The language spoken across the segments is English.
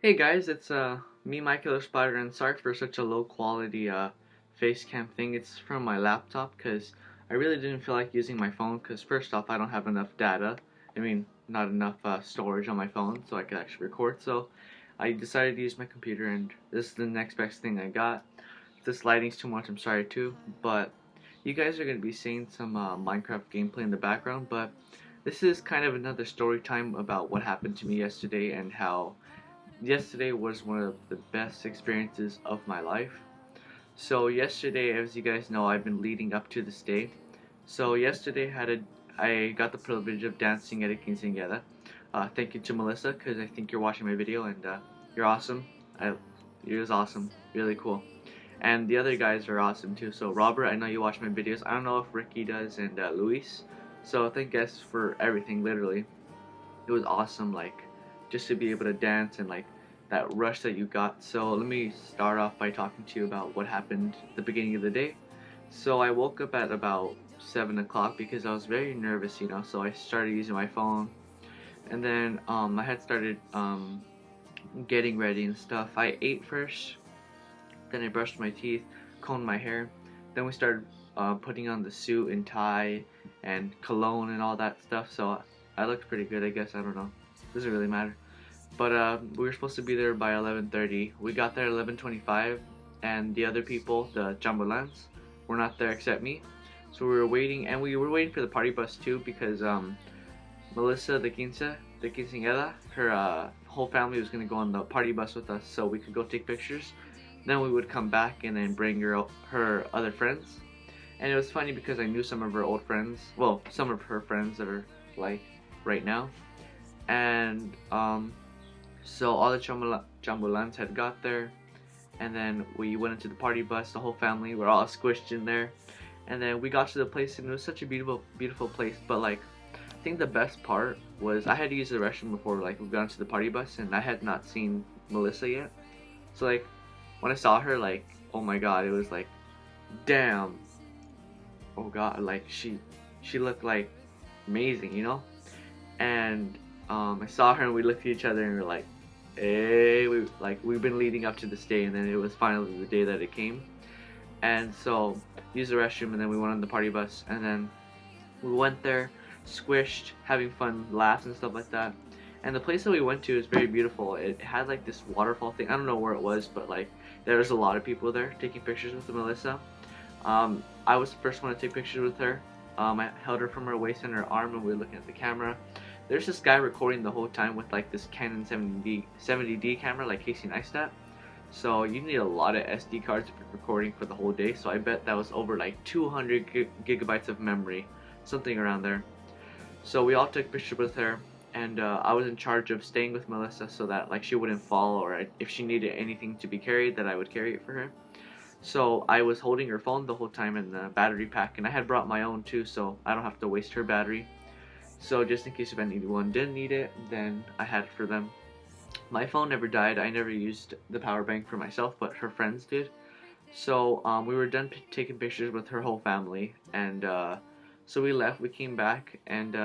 Hey guys, it's me, mykillerspider, and sorry for such a low quality face cam thing. It's from my laptop because I really didn't feel like using my phone because first off, I don't have enough data. I mean, not enough storage on my phone so I could actually record. So I decided to use my computer, and this is the next best thing I got. If this lighting's too much, I'm sorry too, but you guys are going to be seeing some Minecraft gameplay in the background, but this is kind of another story time about what happened to me yesterday and how yesterday was one of the best experiences of my life. So yesterday, as you guys know, I've been leading up to this day. So yesterday I got the privilege of dancing at a quinceañera. Thank you to Melissa because I think you're watching my video and you're awesome. It was awesome, really cool. And the other guys are awesome too. So Robert, I know you watch my videos. I don't know if Ricky does and Luis. So thank you guys for everything. Literally, it was awesome. Like just to be able to dance and like that rush that you got. So let me start off by talking to you about what happened at the beginning of the day. So I woke up at about 7 o'clock because I was very nervous, you know. So I started using my phone, and then I had started getting ready and stuff. I ate first, then I brushed my teeth, combed my hair, then we started putting on the suit and tie and cologne and all that stuff. So I looked pretty good, I guess. I don't know. Doesn't really matter. But we were supposed to be there by 11:30. We got there at 11:25, and the other people, the chambelans, were not there except me. So we were waiting, and we were waiting for the party bus too because Melissa, the quinceañera, her whole family was gonna go on the party bus with us, so we could go take pictures. Then we would come back and then bring her other friends. And it was funny because I knew some of her old friends, well, some of her friends that are like right now, and so all the chambulans had got there, and then we went into the party bus, the whole family, we're all squished in there, and then we got to the place, and it was such a beautiful place. But like, I think the best part was I had to use the restroom before like we got into the party bus, and I had not seen Melissa yet. So like, when I saw her, like, oh my god, it was like, damn, oh god, like she looked like amazing, you know. And I saw her and we looked at each other and we were like, hey, we've been leading up to this day, and then it was finally the day that it came. And so used the restroom, and then we went on the party bus, and then we went there, squished, having fun, laughs and stuff like that. And the place that we went to is very beautiful. It had like this waterfall thing. I don't know where it was, but like there was a lot of people there taking pictures with Melissa. I was the first one to take pictures with her. I held her from her waist and her arm, and we were looking at the camera. There's this guy recording the whole time with like this Canon 70D camera, like Casey Neistat. So you need a lot of SD cards if you're recording for the whole day. So I bet that was over like 200 gigabytes of memory, something around there. So we all took pictures with her, and I was in charge of staying with Melissa so that like she wouldn't fall, or if she needed anything to be carried, that I would carry it for her. So I was holding her phone the whole time in the battery pack, and I had brought my own too, so I don't have to waste her battery. So just in case if anyone didn't need it, then I had it for them. My phone never died. I never used the power bank for myself, but her friends did. So we were done taking pictures with her whole family, and so we left. We came back, and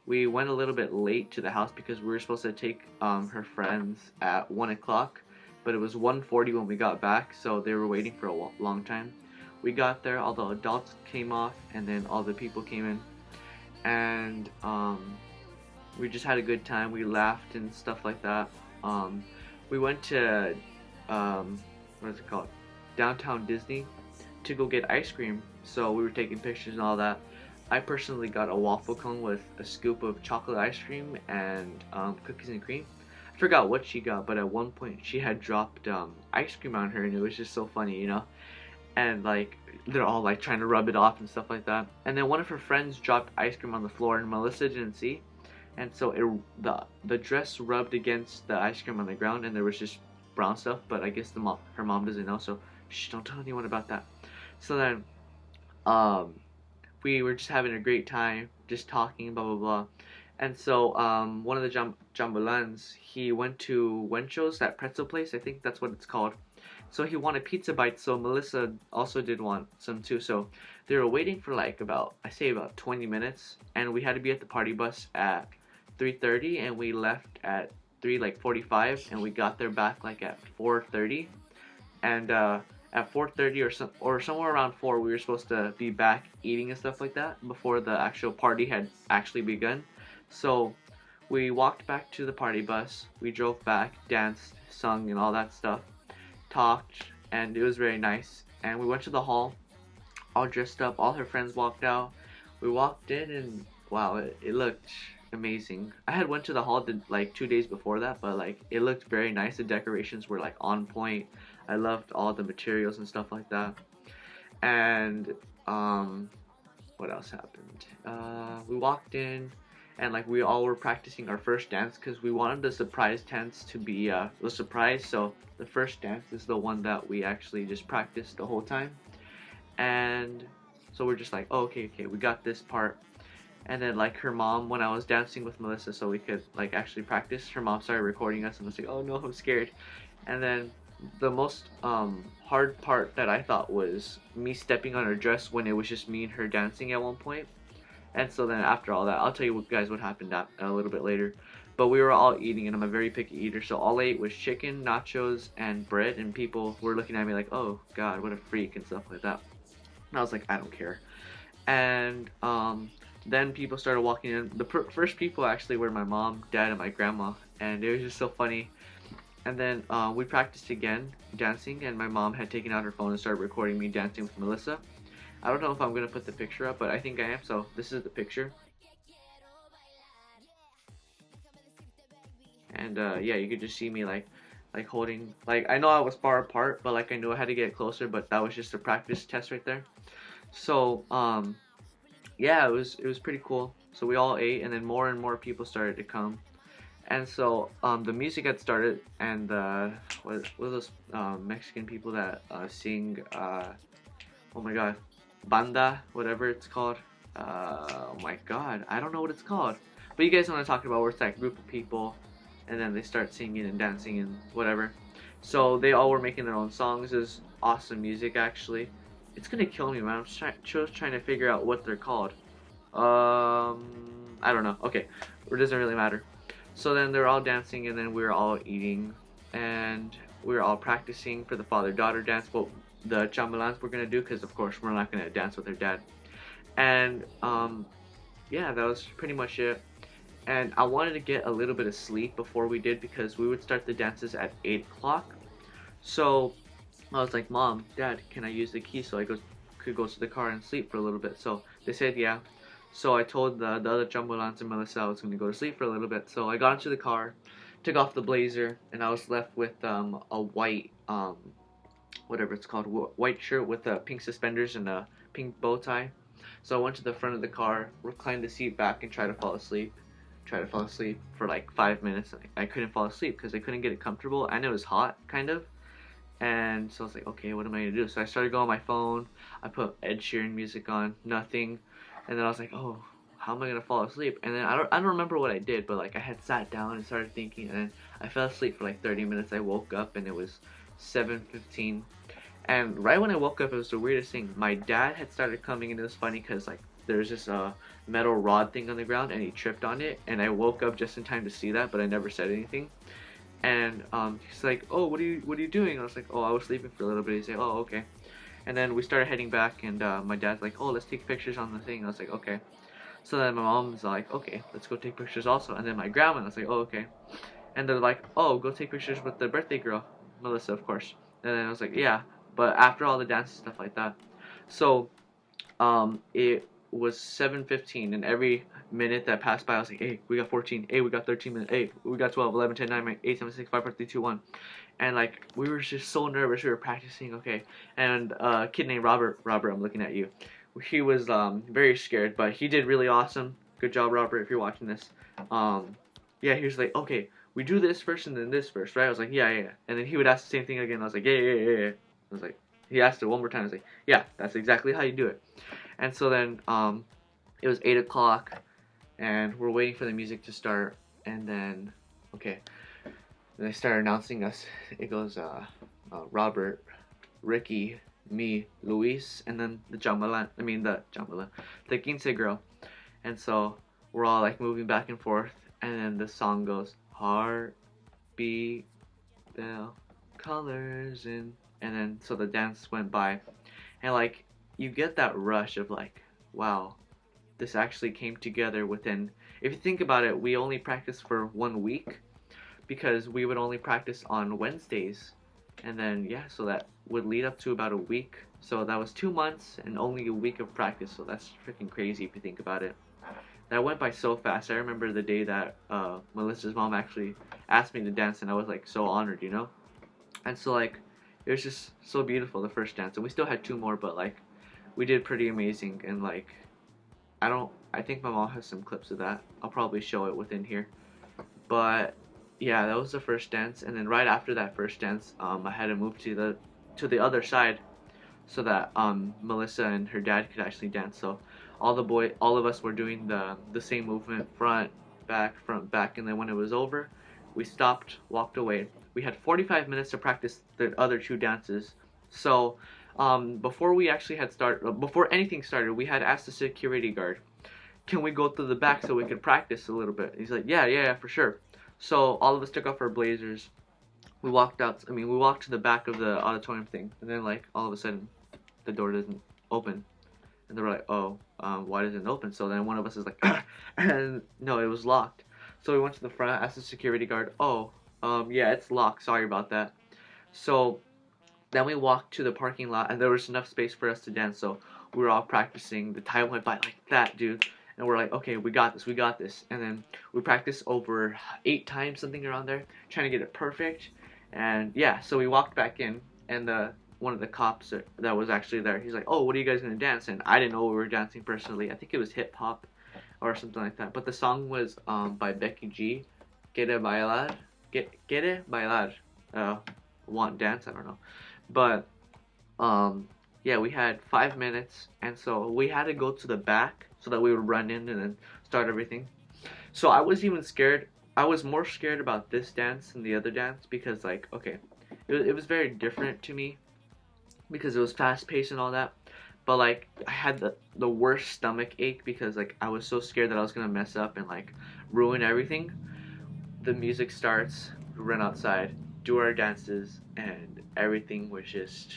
we went a little bit late to the house because we were supposed to take her friends at 1 o'clock, but it was 1:40 when we got back, so they were waiting for a long time. We got there, all the adults came off, and then all the people came in, and we just had a good time. We laughed and stuff like that. We went to what is it called, downtown Disney, to go get ice cream. So we were taking pictures and all that. I personally got a waffle cone with a scoop of chocolate ice cream and cookies and cream. I forgot what she got, but at one point she had dropped ice cream on her, and it was just so funny, you know. And like they're all like trying to rub it off and stuff like that. And then one of her friends dropped ice cream on the floor, and Melissa didn't see, and so the dress rubbed against the ice cream on the ground, and there was just brown stuff. But I guess her mom doesn't know, so shh, don't tell anyone about that. So then we were just having a great time, just talking, blah blah blah. And so one of the jambulans, he went to Wencho's, that pretzel place, I think that's what it's called. So he wanted pizza bites, so Melissa also did want some too. So they were waiting for like about 20 minutes, and we had to be at the party bus at 3:30, and we left at 3:45, and we got there back like at 4:30. And at 4:30 or somewhere around 4, we were supposed to be back eating and stuff like that before the actual party had actually begun. So we walked back to the party bus. We drove back, danced, sung, and all that stuff. Talked, and it was very nice. And we went to the hall, all dressed up. All her friends walked out. We walked in, and wow, it looked amazing. I had went to the hall like 2 days before that, but like it looked very nice. The decorations were like on point. I loved all the materials and stuff like that. And what else happened? We walked in, and like we all were practicing our first dance because we wanted the surprise dance to be a surprise. So the first dance is the one that we actually just practiced the whole time. And so we're just like, oh, okay, we got this part. And then like her mom, when I was dancing with Melissa so we could like actually practice, her mom started recording us and was like, oh no, I'm scared. And then the most hard part that I thought was me stepping on her dress when it was just me and her dancing at one point. And so then after all that, I'll tell you guys what happened a little bit later. But we were all eating, and I'm a very picky eater, so all I ate was chicken, nachos, and bread, and people were looking at me like, oh god, what a freak, and stuff like that. And I was like, I don't care. And then people started walking in. The first people actually were my mom, dad, and my grandma, and it was just so funny. And then we practiced again, dancing, and my mom had taken out her phone and started recording me dancing with Melissa. I don't know if I'm going to put the picture up, but I think I am, so this is the picture. And yeah, you could just see me like holding, like I know I was far apart, but like I knew I had to get closer, but that was just a practice test right there. So yeah, it was pretty cool. So we all ate, and then more and more people started to come. And so the music had started, and what were those Mexican people that sing, oh my god, banda, whatever it's called. Oh my god, I don't know what it's called. But you guys know what I'm talking about, where it's that group of people, and then they start singing and dancing and whatever. So they all were making their own songs. It was awesome music, actually. It's gonna kill me, man. I'm just trying to figure out what they're called. I don't know. Okay, it doesn't really matter. So then they're all dancing, and then we were all eating, and we were all practicing for the father-daughter dance, what the chambelans were gonna do, because of course we're not gonna dance with their dad. And yeah, that was pretty much it. And I wanted to get a little bit of sleep before we did, because we would start the dances at 8 o'clock. So I was like, Mom, Dad, can I use the key so I could go to the car and sleep for a little bit? So they said yeah. So I told the other chambelans and Melissa I was going to go to sleep for a little bit. So I got into the car, took off the blazer, and I was left with a white, whatever it's called, white shirt with pink suspenders and a pink bow tie. So I went to the front of the car, reclined the seat back, and tried to fall asleep. Tried to fall asleep for like 5 minutes. I couldn't fall asleep because I couldn't get it comfortable, and it was hot, kind of. And so I was like, okay, what am I going to do? So I started going on my phone. I put Ed Sheeran music on, nothing. And then I was like, oh, how am I going to fall asleep? And then I don't remember what I did, but like I had sat down and started thinking, and then I fell asleep for like 30 minutes. I woke up and it was 7:15. And right when I woke up, it was the weirdest thing. My dad had started coming, and it was funny because like there's this metal rod thing on the ground, and he tripped on it, and I woke up just in time to see that, but I never said anything. And he's like, oh, what are you doing? I was like, oh, I was sleeping for a little bit. He's like, oh, okay. And then we started heading back, and my dad's like, oh, let's take pictures on the thing. I was like, okay. So then my mom's like, okay, let's go take pictures also. And then my grandma, I was like, oh, okay. And they're like, oh, go take pictures with the birthday girl, Melissa, of course. And then I was like, yeah, but after all the dance and stuff like that. So it was 7:15, and every minute that passed by, I was like, hey, we got 14, hey, we got 13 minutes, hey, we got 12, 11, 10, 9, 8, 7, 6, 5, 4, 3, 2, 1. And like we were just so nervous. We were practicing, okay. And a kid named Robert, I'm looking at you. He was very scared, but he did really awesome. Good job, Robert, if you're watching this. Yeah, he was like, okay, we do this first and then this first, right? I was like, yeah. And then he would ask the same thing again. I was like, yeah. I was like, he asked it one more time. I was like, yeah, that's exactly how you do it. And so then it was 8 o'clock, and we're waiting for the music to start. And then, okay, they started announcing us. It goes Robert, Ricky, me, Luis, and then the quince girl. And so we're all like moving back and forth, and then the song goes, heart, be the colors in, and then so the dance went by, and like you get that rush of like, wow, this actually came together within, if you think about it, we only practiced for 1 week because we would only practice on Wednesdays, and then yeah, so that would lead up to about a week, so that was 2 months and only a week of practice. So that's freaking crazy if you think about it. That went by so fast. I remember the day that Melissa's mom actually asked me to dance, and I was like so honored, you know. And so like it was just so beautiful, the first dance, and we still had two more, but like we did pretty amazing. And like I think my mom has some clips of that. I'll probably show it within here. But yeah, that was the first dance, and then right after that first dance, I had to move to the other side so that Melissa and her dad could actually dance. So all of us were doing the same movement, front, back, and then when it was over, we stopped, walked away. We had 45 minutes to practice the other two dances. So before we actually had started, before anything started, we had asked the security guard, "Can we go through the back so we could practice a little bit?" He's like, "Yeah, for sure." So all of us took off our blazers. We walked out. I mean, we walked to the back of the auditorium thing, and then like all of a sudden, the door doesn't open, and they were like, "Oh, why doesn't it open?" So then one of us is like, and no, it was locked. So we went to the front, asked the security guard, "Oh, yeah, it's locked. Sorry about that." So then we walked to the parking lot, and there was enough space for us to dance. So we were all practicing. The time went by like that, dude. And we're like, okay, we got this, we got this. And then we practiced over 8 times, something around there, trying to get it perfect. And yeah, so we walked back in, and one of the cops that was actually there, he's like, "Oh, what are you guys gonna dance?" And I didn't know we were dancing personally. I think it was hip hop or something like that. But the song was by Becky G, "Quiere bailar," Quiere bailar, want dance, I don't know. But yeah, we had 5 minutes, and so we had to go to the back so that we would run in and then start everything. So I was even scared. I was more scared about this dance than the other dance because, like, okay, it was very different to me because it was fast paced and all that. But like, I had the worst stomach ache because like I was so scared that I was gonna mess up and like ruin everything. The music starts, we run outside, do our dances, and everything was just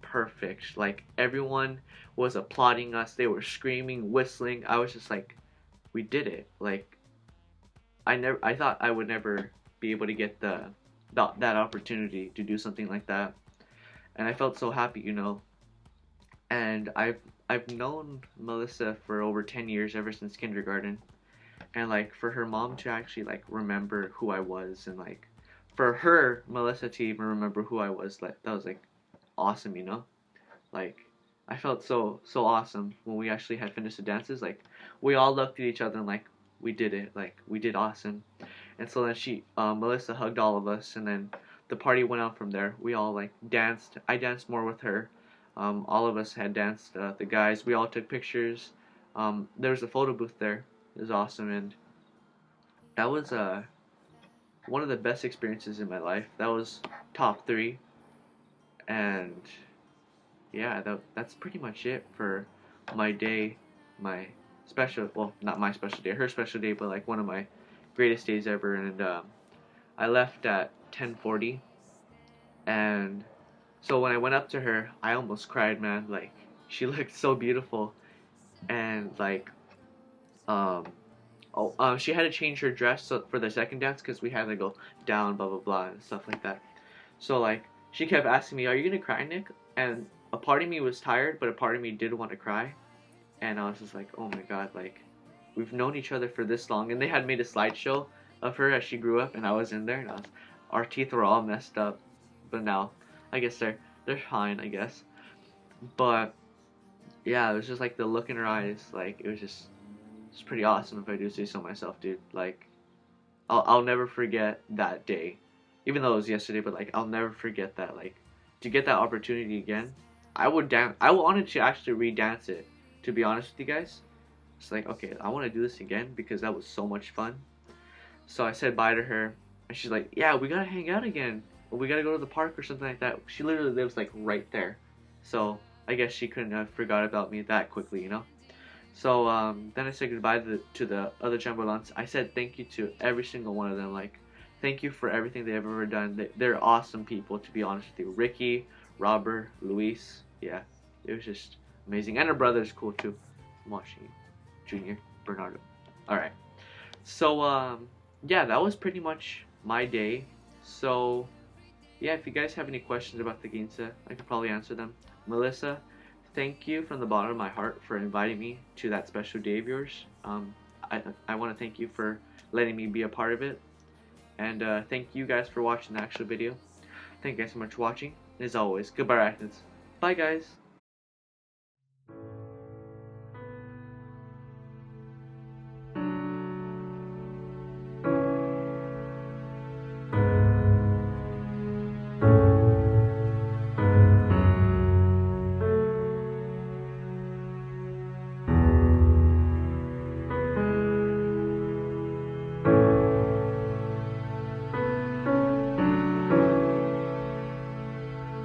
perfect. Like everyone was applauding us, they were screaming, whistling. I was just like, we did it. Like I thought I would never be able to get that opportunity to do something like that. And I felt so happy, you know. And I've known Melissa for over 10 years, ever since kindergarten. And like for her mom to actually like remember who I was, and like for her, Melissa, to even remember who I was, like that was like awesome, you know. Like I felt so awesome when we actually had finished the dances. Like we all looked at each other and like we did it, like we did awesome. And so then Melissa hugged all of us, and then the party went on from there. We all like danced. I danced more with her. All of us had danced. The guys, we all took pictures. There was a photo booth there. It was awesome, and that was one of the best experiences in my life. That was top three, and yeah, that's pretty much it for my day, my special, well, not my special day, her special day, but like one of my greatest days ever. And I left at 10:40, and so when I went up to her, I almost cried, man. Like she looked so beautiful, and like um she had to change her dress for the second dance because we had to go down, blah blah blah, and stuff like that. So like she kept asking me, "Are you gonna cry, Nick?" And a part of me was tired, but a part of me did want to cry. And I was just like, "Oh my god, like we've known each other for this long." And they had made a slideshow of her as she grew up, and I was in there, and our teeth were all messed up, but now I guess they're fine, I guess. But yeah, it was just like the look in her eyes, like it was just it's pretty awesome, if I do say so myself, dude. Like I'll never forget that day, even though it was yesterday. But like I'll never forget that. Like to get that opportunity again, I would dance. I wanted to actually re-dance it. To be honest with you guys, it's like okay, I want to do this again because that was so much fun. So I said bye to her, and she's like, "Yeah, we gotta hang out again. We gotta go to the park or something like that." She literally lives like right there, so I guess she couldn't have forgot about me that quickly, you know. So then I said goodbye to the other Chamberlains. I said thank you to every single one of them. Like, thank you for everything they've ever done. They're awesome people, to be honest with you. Ricky, Robert, Luis, yeah, it was just amazing. And her brother's cool too. I'm watching you, Junior, Bernardo. All right, so yeah, that was pretty much my day. So yeah, if you guys have any questions about the Ginza, I could probably answer them. Melissa, thank you from the bottom of my heart for inviting me to that special day of yours. I want to thank you for letting me be a part of it. And thank you guys for watching the actual video. Thank you guys so much for watching. As always, goodbye, arachnids. Bye, guys.